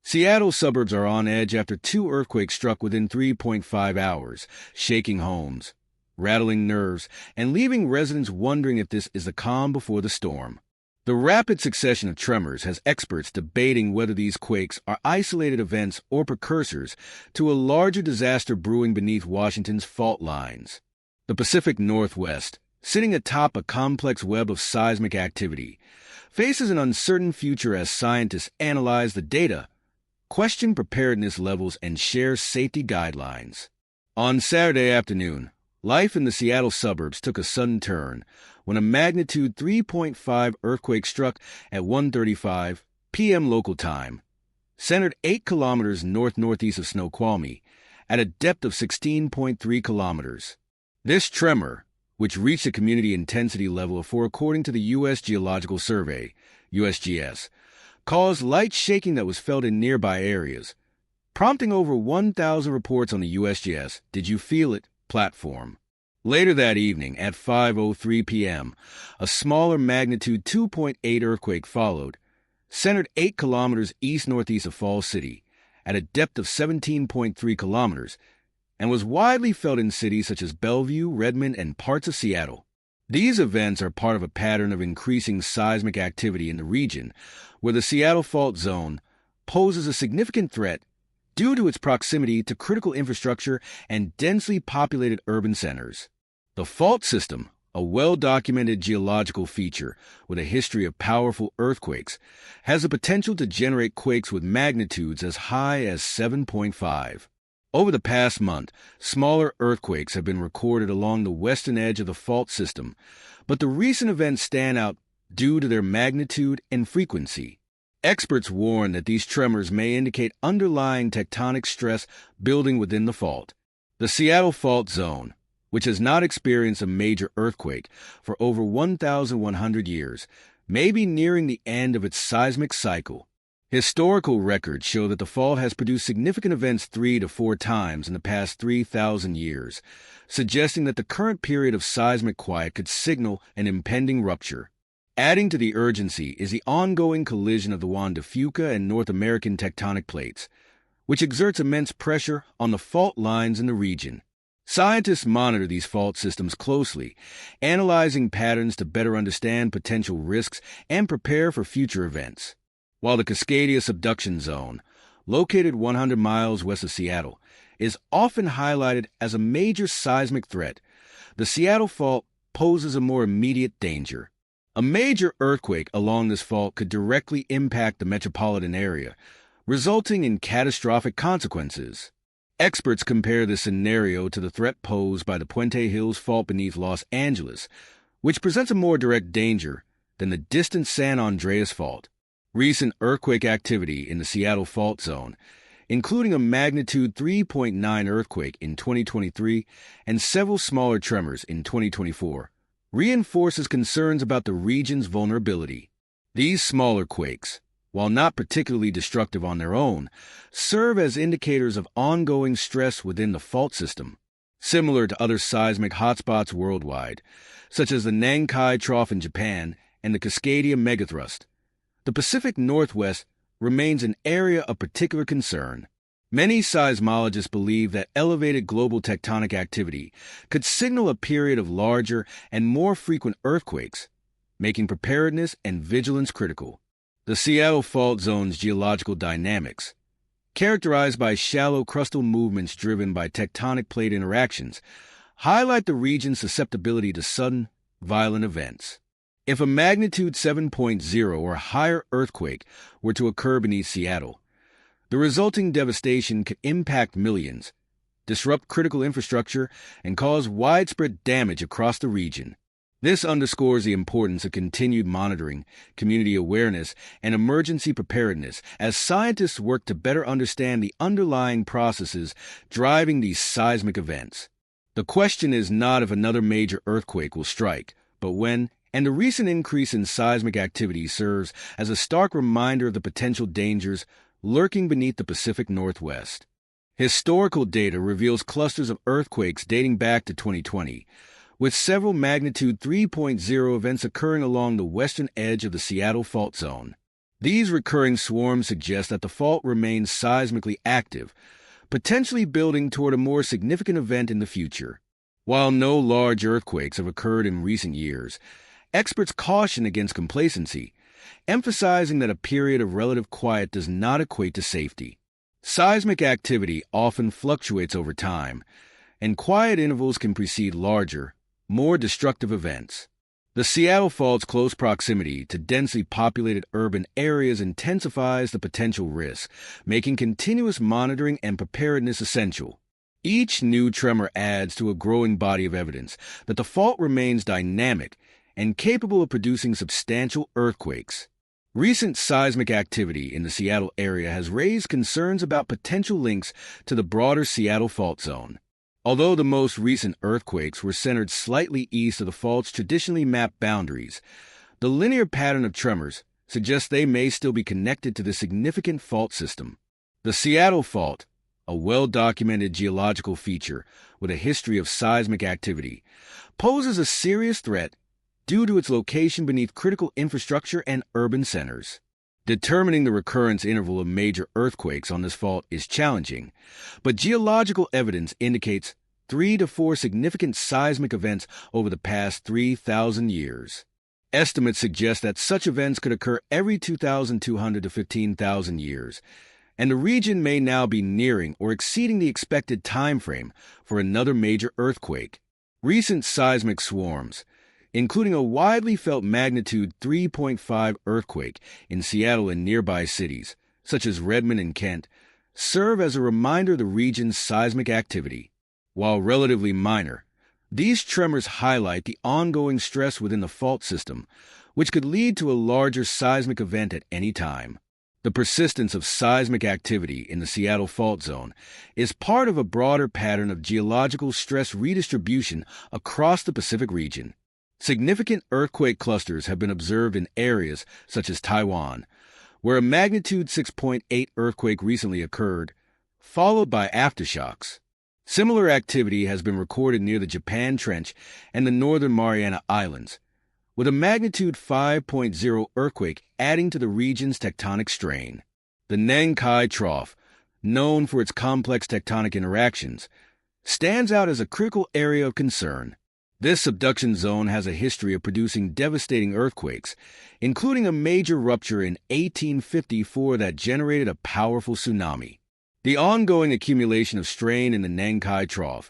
Seattle suburbs are on edge after two earthquakes struck within 3.5 hours, shaking homes, rattling nerves, and leaving residents wondering if this is the calm before the storm. The rapid succession of tremors has experts debating whether these quakes are isolated events or precursors to a larger disaster brewing beneath Washington's fault lines. The Pacific Northwest, sitting atop a complex web of seismic activity, faces an uncertain future as scientists analyze the data, question preparedness levels, and share safety guidelines. On Saturday afternoon, life in the Seattle suburbs took a sudden turn when a magnitude 3.5 earthquake struck at 1:35 p.m. local time, centered 8 kilometers north-northeast of Snoqualmie, at a depth of 16.3 kilometers. This tremor, which reached a community intensity level of 4 according to the U.S. Geological Survey, USGS, caused light shaking that was felt in nearby areas, prompting over 1,000 reports on the USGS "Did You Feel It?" platform. Later that evening, at 5:03 p.m., a smaller magnitude 2.8 earthquake followed, centered 8 kilometers east-northeast of Falls City, at a depth of 17.3 kilometers, and was widely felt in cities such as Bellevue, Redmond, and parts of Seattle. These events are part of a pattern of increasing seismic activity in the region, where the Seattle Fault Zone poses a significant threat due to its proximity to critical infrastructure and densely populated urban centers. The fault system, a well-documented geological feature with a history of powerful earthquakes, has the potential to generate quakes with magnitudes as high as 7.5. Over the past month, smaller earthquakes have been recorded along the western edge of the fault system, but the recent events stand out due to their magnitude and frequency. Experts warn that these tremors may indicate underlying tectonic stress building within the fault. The Seattle Fault Zone, which has not experienced a major earthquake for over 1,100 years, may be nearing the end of its seismic cycle. Historical records show that the fault has produced significant events 3 to 4 times in the past 3,000 years, suggesting that the current period of seismic quiet could signal an impending rupture. Adding to the urgency is the ongoing collision of the Juan de Fuca and North American tectonic plates, which exerts immense pressure on the fault lines in the region. Scientists monitor these fault systems closely, analyzing patterns to better understand potential risks and prepare for future events. While the Cascadia subduction zone, located 100 miles west of Seattle, is often highlighted as a major seismic threat, the Seattle fault poses a more immediate danger. A major earthquake along this fault could directly impact the metropolitan area, resulting in catastrophic consequences. Experts compare this scenario to the threat posed by the Puente Hills fault beneath Los Angeles, which presents a more direct danger than the distant San Andreas fault. Recent earthquake activity in the Seattle Fault Zone, including a magnitude 3.9 earthquake in 2023 and several smaller tremors in 2024, reinforces concerns about the region's vulnerability. These smaller quakes, while not particularly destructive on their own, serve as indicators of ongoing stress within the fault system. Similar to other seismic hotspots worldwide, such as the Nankai Trough in Japan and the Cascadia megathrust, the Pacific Northwest remains an area of particular concern. Many seismologists believe that elevated global tectonic activity could signal a period of larger and more frequent earthquakes, making preparedness and vigilance critical. The Seattle Fault Zone's geological dynamics, characterized by shallow crustal movements driven by tectonic plate interactions, highlight the region's susceptibility to sudden, violent events. If a magnitude 7.0 or higher earthquake were to occur beneath Seattle, the resulting devastation could impact millions, disrupt critical infrastructure, and cause widespread damage across the region. This underscores the importance of continued monitoring, community awareness, and emergency preparedness as scientists work to better understand the underlying processes driving these seismic events. The question is not if another major earthquake will strike, but when, and the recent increase in seismic activity serves as a stark reminder of the potential dangers lurking beneath the Pacific Northwest. Historical data reveals clusters of earthquakes dating back to 2020, with several magnitude 3.0 events occurring along the western edge of the Seattle Fault Zone. These recurring swarms suggest that the fault remains seismically active, potentially building toward a more significant event in the future. While no large earthquakes have occurred in recent years, experts caution against complacency, emphasizing that a period of relative quiet does not equate to safety. Seismic activity often fluctuates over time, and quiet intervals can precede larger, more destructive events. The Seattle Fault's close proximity to densely populated urban areas intensifies the potential risk, making continuous monitoring and preparedness essential. Each new tremor adds to a growing body of evidence that the fault remains dynamic and capable of producing substantial earthquakes. Recent seismic activity in the Seattle area has raised concerns about potential links to the broader Seattle fault zone. Although the most recent earthquakes were centered slightly east of the fault's traditionally mapped boundaries, the linear pattern of tremors suggests they may still be connected to the significant fault system. The Seattle Fault, a well-documented geological feature with a history of seismic activity, poses a serious threat due to its location beneath critical infrastructure and urban centers. Determining the recurrence interval of major earthquakes on this fault is challenging, but geological evidence indicates 3 to 4 significant seismic events over the past 3,000 years. Estimates suggest that such events could occur every 2,200 to 15,000 years, and the region may now be nearing or exceeding the expected time frame for another major earthquake. Recent seismic swarms, including a widely felt magnitude 3.5 earthquake in Seattle and nearby cities, such as Redmond and Kent, serve as a reminder of the region's seismic activity. While relatively minor, these tremors highlight the ongoing stress within the fault system, which could lead to a larger seismic event at any time. The persistence of seismic activity in the Seattle fault zone is part of a broader pattern of geological stress redistribution across the Pacific region. Significant earthquake clusters have been observed in areas such as Taiwan, where a magnitude 6.8 earthquake recently occurred, followed by aftershocks. Similar activity has been recorded near the Japan Trench and the Northern Mariana Islands, with a magnitude 5.0 earthquake adding to the region's tectonic strain. The Nankai Trough, known for its complex tectonic interactions, stands out as a critical area of concern. This subduction zone has a history of producing devastating earthquakes, including a major rupture in 1854 that generated a powerful tsunami. The ongoing accumulation of strain in the Nankai Trough,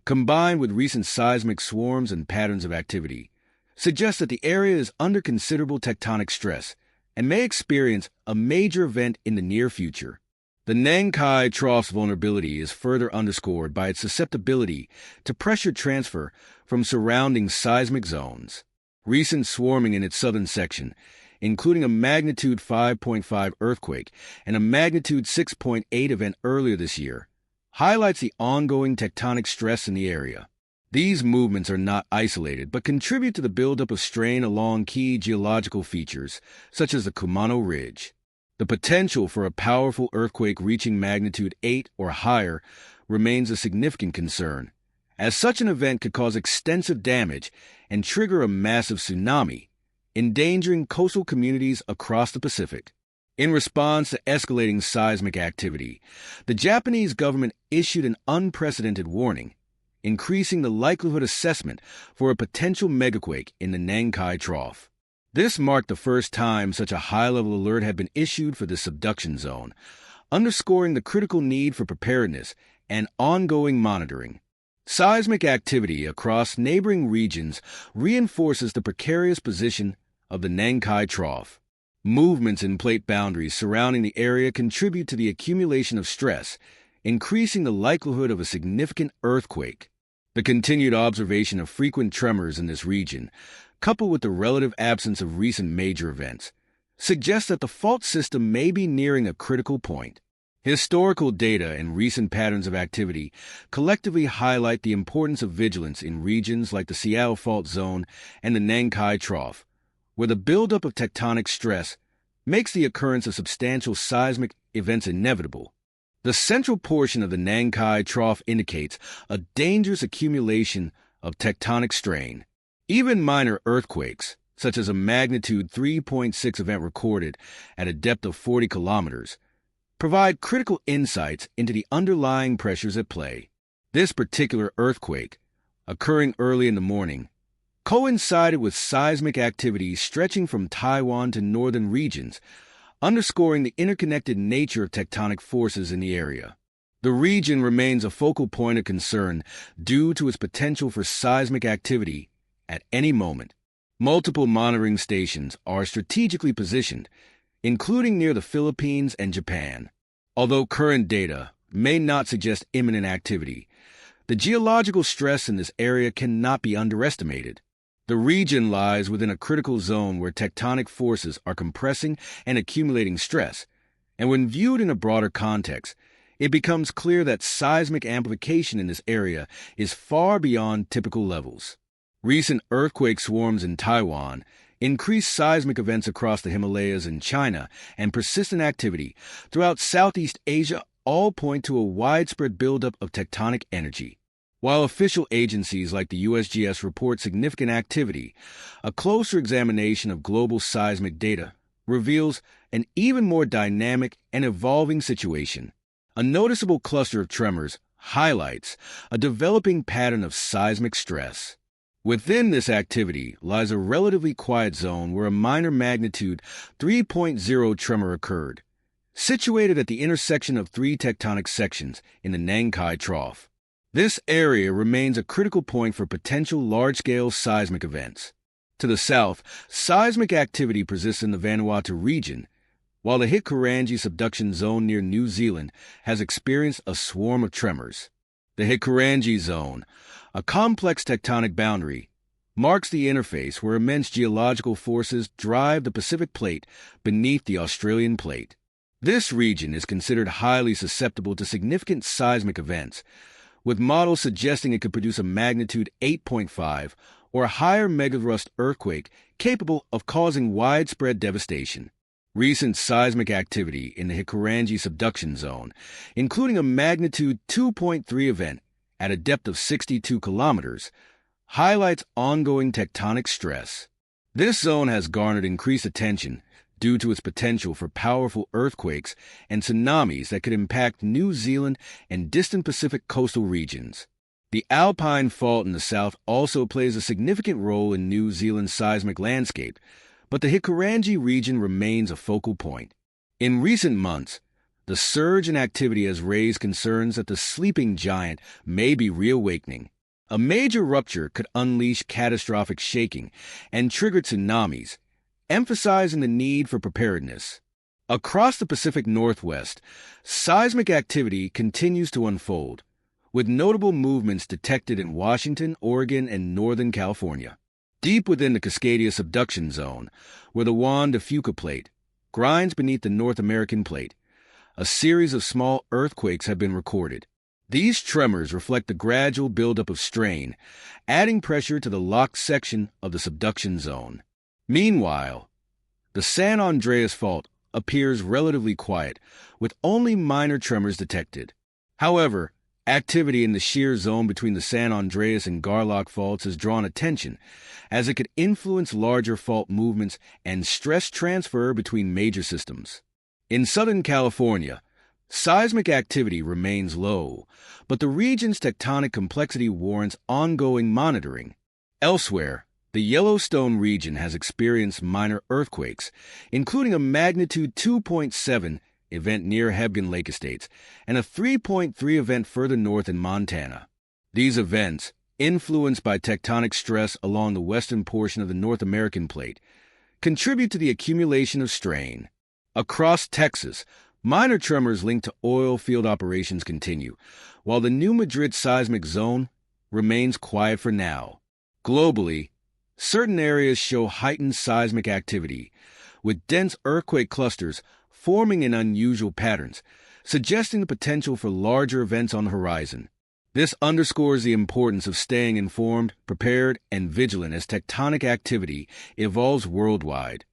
combined with recent seismic swarms and patterns of activity, suggests that the area is under considerable tectonic stress and may experience a major event in the near future. The Nankai Trough's vulnerability is further underscored by its susceptibility to pressure transfer from surrounding seismic zones. Recent swarming in its southern section, including a magnitude 5.5 earthquake and a magnitude 6.8 event earlier this year, highlights the ongoing tectonic stress in the area. These movements are not isolated, but contribute to the buildup of strain along key geological features, such as the Kumano Ridge. The potential for a powerful earthquake reaching magnitude 8 or higher remains a significant concern, as such an event could cause extensive damage and trigger a massive tsunami, endangering coastal communities across the Pacific. In response to escalating seismic activity, the Japanese government issued an unprecedented warning, increasing the likelihood assessment for a potential megaquake in the Nankai Trough. This marked the first time such a high-level alert had been issued for the subduction zone, underscoring the critical need for preparedness and ongoing monitoring. Seismic activity across neighboring regions reinforces the precarious position of the Nankai Trough. Movements in plate boundaries surrounding the area contribute to the accumulation of stress, increasing the likelihood of a significant earthquake. The continued observation of frequent tremors in this region, coupled with the relative absence of recent major events, suggests that the fault system may be nearing a critical point. Historical data and recent patterns of activity collectively highlight the importance of vigilance in regions like the Seattle Fault Zone and the Nankai Trough, where the buildup of tectonic stress makes the occurrence of substantial seismic events inevitable. The central portion of the Nankai Trough indicates a dangerous accumulation of tectonic strain. Even minor earthquakes, such as a magnitude 3.6 event recorded at a depth of 40 kilometers, provide critical insights into the underlying pressures at play. This particular earthquake, occurring early in the morning, coincided with seismic activity stretching from Taiwan to northern regions, underscoring the interconnected nature of tectonic forces in the area. The region remains a focal point of concern due to its potential for seismic activity at any moment. Multiple monitoring stations are strategically positioned, including near the Philippines and Japan. Although current data may not suggest imminent activity, the geological stress in this area cannot be underestimated. The region lies within a critical zone where tectonic forces are compressing and accumulating stress, and when viewed in a broader context, it becomes clear that seismic amplification in this area is far beyond typical levels. Recent earthquake swarms in Taiwan, increased seismic events across the Himalayas in China, and persistent activity throughout Southeast Asia all point to a widespread buildup of tectonic energy. While official agencies like the USGS report significant activity, a closer examination of global seismic data reveals an even more dynamic and evolving situation. A noticeable cluster of tremors highlights a developing pattern of seismic stress. Within this activity lies a relatively quiet zone where a minor magnitude 3.0 tremor occurred, situated at the intersection of three tectonic sections in the Nankai Trough. This area remains a critical point for potential large-scale seismic events. To the south, seismic activity persists in the Vanuatu region, while the Hikurangi subduction zone near New Zealand has experienced a swarm of tremors. The Hikurangi zone, a complex tectonic boundary, marks the interface where immense geological forces drive the Pacific Plate beneath the Australian Plate. This region is considered highly susceptible to significant seismic events, with models suggesting it could produce a magnitude 8.5 or higher megathrust earthquake capable of causing widespread devastation. Recent seismic activity in the Hikurangi subduction zone, including a magnitude 2.3 event at a depth of 62 kilometers, highlights ongoing tectonic stress. This zone has garnered increased attention due to its potential for powerful earthquakes and tsunamis that could impact New Zealand and distant Pacific coastal regions. The Alpine Fault in the south also plays a significant role in New Zealand's seismic landscape, but the Hikurangi region remains a focal point. In recent months, the surge in activity has raised concerns that the sleeping giant may be reawakening. A major rupture could unleash catastrophic shaking and trigger tsunamis, emphasizing the need for preparedness. Across the Pacific Northwest, seismic activity continues to unfold, with notable movements detected in Washington, Oregon, and Northern California. Deep within the Cascadia subduction zone, where the Juan de Fuca Plate grinds beneath the North American Plate, a series of small earthquakes have been recorded. These tremors reflect the gradual buildup of strain, adding pressure to the locked section of the subduction zone. Meanwhile, the San Andreas Fault appears relatively quiet, with only minor tremors detected. However, activity in the shear zone between the San Andreas and Garlock faults has drawn attention, as it could influence larger fault movements and stress transfer between major systems. In Southern California, seismic activity remains low, but the region's tectonic complexity warrants ongoing monitoring. Elsewhere, the Yellowstone region has experienced minor earthquakes, including a magnitude 2.7 event near Hebgen Lake Estates and a 3.3 event further north in Montana. These events, influenced by tectonic stress along the western portion of the North American Plate, contribute to the accumulation of strain. Across Texas, minor tremors linked to oil field operations continue, while the New Madrid seismic zone remains quiet for now. Globally, certain areas show heightened seismic activity, with dense earthquake clusters forming in unusual patterns, suggesting the potential for larger events on the horizon. This underscores the importance of staying informed, prepared, and vigilant as tectonic activity evolves worldwide.